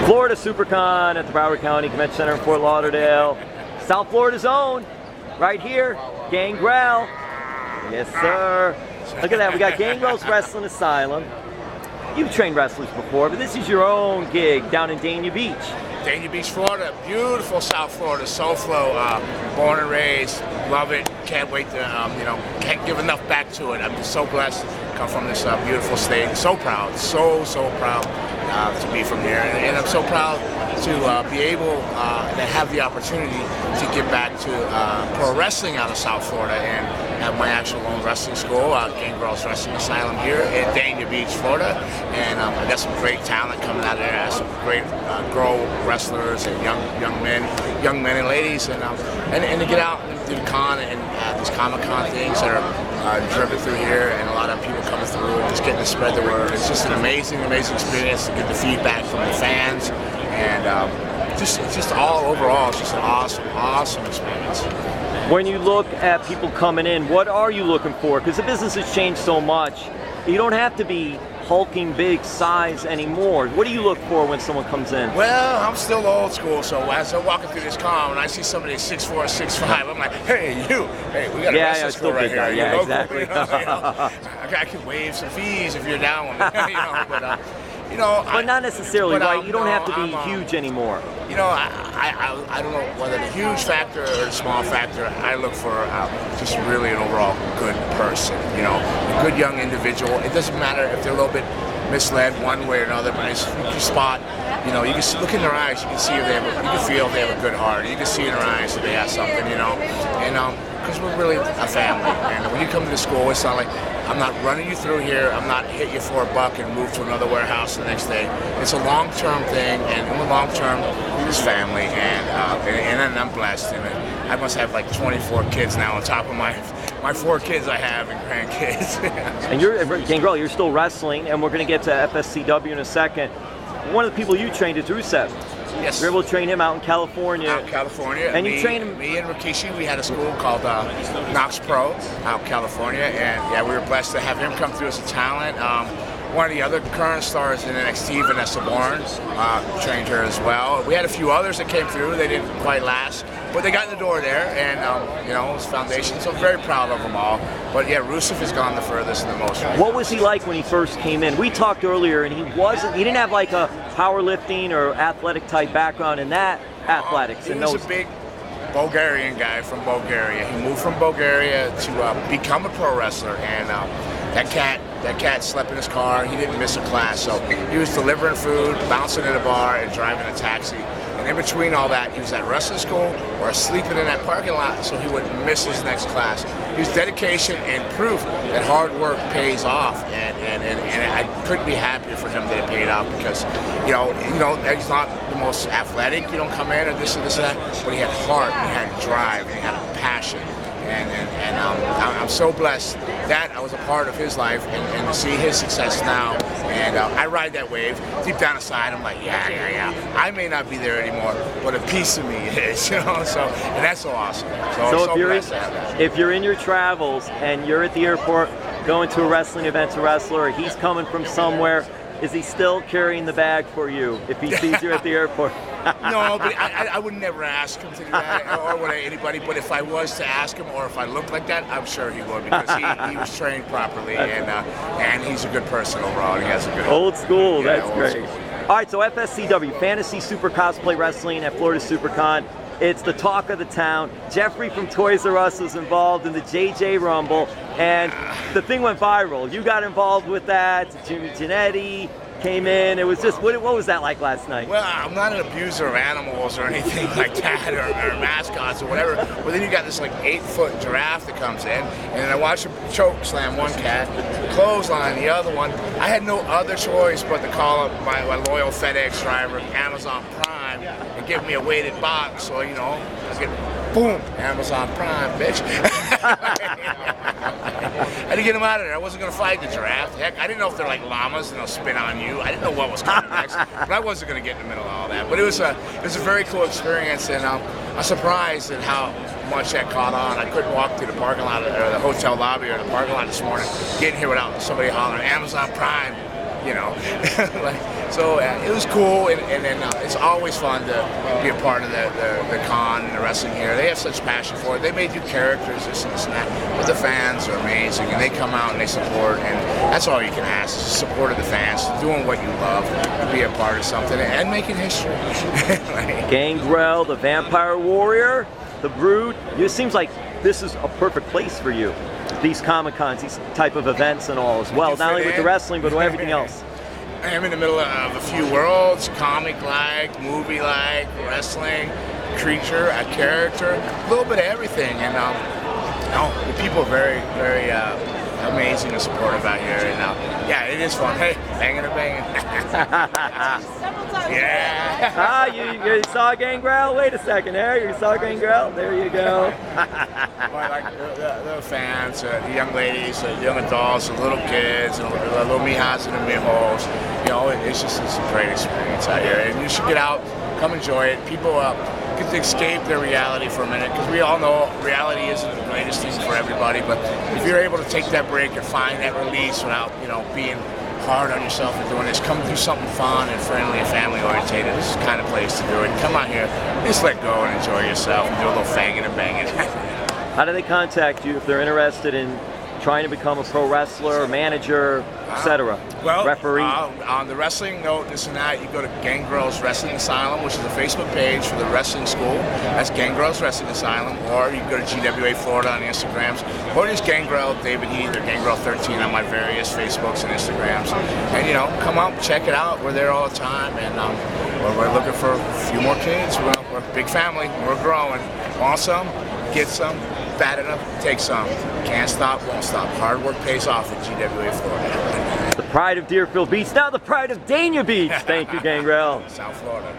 Florida Supercon at the Broward County Convention Center in Fort Lauderdale. South Florida's own, right here, Gangrel. Yes, sir. Look at that, we got Gangrel's Wrestling Asylum. You've trained wrestlers before, but this is your own gig down in Dania Beach. Dania Beach, Florida, beautiful South Florida, SoFlo, born and raised, love it, can't wait to, can't give enough back to it. I'm just so blessed to come from this beautiful state, so proud, so proud to be from here, and I'm so proud to be able to have the opportunity to get back to pro wrestling out of South Florida and have my actual own wrestling school, Gangrel's Wrestling Asylum here in Dania Beach, Florida, and I got some great talent coming out of there. I have some great girl wrestlers and young men and ladies, and to get out and do the con and these Comic-Con things that are driven through here, and a lot of people coming through and just getting to spread the word. It's just an amazing experience to get the feedback from the fans, and just all overall, it's just an awesome experience. When you look at people coming in, what are you looking for? Because the business has changed so much. You don't have to be hulking big size anymore. What do you look for when someone comes in? Well, I'm still old school, so as I'm walking through this con, when I see somebody 6'4", 6'5", I'm like, hey, we got a wrestling school right here. Yeah, exactly. I can waive some fees if you're down with me, but not necessarily, right? You don't have to be huge anymore. I don't know whether the huge factor or the small factor. I look for just really an overall good person, a good young individual. It doesn't matter if they're a little bit misled one way or another, but you spot, you can see, look in their eyes, you can see if they have, you can feel if they have a good heart, you can see in their eyes if they have something, and because we're really a family, and when you come to the school, it's not like, I'm not running you through here, I'm not hit you for $1 and move to another warehouse the next day. It's a long-term thing, and in the long term, we're just family, and I'm blessed. And I must have like 24 kids now on top of my 4 kids I have and grandkids. And Gangrel, you're still wrestling, and we're going to get to FSCW in a second. One of the people you trained is Rusev. Yes. You're able to train him out in California. Out in California. And you trained him. Me and Rikishi, we had a school called Knox Pro out in California, and yeah, we were blessed to have him come through as a talent. One of the other current stars in NXT, Vanessa Bourne, trained her as well. We had a few others that came through. They didn't quite last, but they got in the door there, and it was foundation. So I'm very proud of them all. But yeah, Rusev has gone the furthest and the most. What was he like when he first came in? We talked earlier, and he didn't have like a powerlifting or athletic type background in that athletics. He was a big Bulgarian guy from Bulgaria. He moved from Bulgaria to become a pro wrestler, and that cat slept in his car. He didn't miss a class, so he was delivering food, bouncing in a bar, and driving a taxi. And in between all that, he was at wrestling school or sleeping in that parking lot so he wouldn't miss his next class. He was dedication and proof that hard work pays off, and I couldn't be happier for him that it paid off, because he's not the most athletic. You don't come in or this and that, but he had heart, he had drive, and he had a passion. And I'm so blessed that I was a part of his life, and to see his success now. And I ride that wave. Deep down inside, I'm like, yeah. I may not be there anymore, but a piece of me is, So, and that's so awesome. So if you're in your travels and you're at the airport going to a wrestling event to wrestle, or he's coming from somewhere, is he still carrying the bag for you if he sees you at the airport? No, but I would never ask him to do that, or would anybody. But if I was to ask him, or if I looked like that, I'm sure he would, because he was trained properly, and he's a good person overall. And he has a good old school. Yeah, that's great. All right, so FSCW, Fantasy Super Cosplay Wrestling at Florida Supercon. It's the talk of the town. Geoffrey from Toys R Us was involved in the JJ Rumble, and the thing went viral. You got involved with that. Jimmy Janetti came in. It was just, what was that like last night? Well, I'm not an abuser of animals or anything like that, or mascots or whatever. But then you got this like 8-foot giraffe that comes in, and I watched him choke slam one cat, clothesline the other one. I had no other choice but to call up my loyal FedEx driver, Amazon Prime, and give me a weighted box. So I was getting, boom, Amazon Prime, bitch. I had to get him out of there. I wasn't going to fight the giraffe. Heck, I didn't know if they're like llamas and they'll spit on you. I didn't know what was coming next, but I wasn't going to get in the middle of all that. But it was a very cool experience, and I'm surprised at how much that caught on. I couldn't walk through the parking lot or the hotel lobby or the parking lot this morning, getting here without somebody hollering Amazon Prime. So it was cool, and then it's always fun to be a part of the con and the wrestling here. They have such passion for it. They may do characters, this and that, but the fans are amazing, and they come out and they support, and that's all you can ask, is support of the fans, doing what you love, to be a part of something, and making history. Gangrel, the Vampire Warrior, the Brood. It seems like this is a perfect place for you. These Comic-Cons, these type of events and all as well. Not only with the wrestling, but everything else. I am in the middle of a few worlds, comic-like, movie-like, wrestling, creature, a character, a little bit of everything. And the people are very, very amazing and supportive out here. And yeah, it is fun. Hey, banging and banging. Yeah. You saw Gangrel? Wait a second there. You saw Gangrel? There you go. Like the fans, the young ladies, the young adults, the little kids, and the little mijas and the mijos. It's a great experience out here. And you should get out, come enjoy it. People get to escape their reality for a minute, because we all know reality isn't the greatest thing for everybody, but if you're able to take that break and find that release without being hard on yourself and doing this, come do something fun and friendly and family orientated. This is the kind of place to do it. Come out here, just let go and enjoy yourself and do a little fanging and banging. How do they contact you if they're interested in trying to become a pro wrestler, manager, etc.? Well, referee? On the wrestling note, this and that, you go to Gangrel's Wrestling Asylum, which is a Facebook page for the wrestling school. That's Gangrel's Wrestling Asylum. Or you can go to GWA Florida on the Instagrams. Or just Gangrel David Heath or Gangrel 13 on my various Facebooks and Instagrams. And come out, check it out. We're there all the time, and we're looking for a few more kids. We're a big family. We're growing. Want some? Get some. Bad enough, take some. Can't stop, won't stop. Hard work pays off at GWA Florida. The pride of Deerfield Beach, now the pride of Dania Beach. Thank you, Gangrel. South Florida.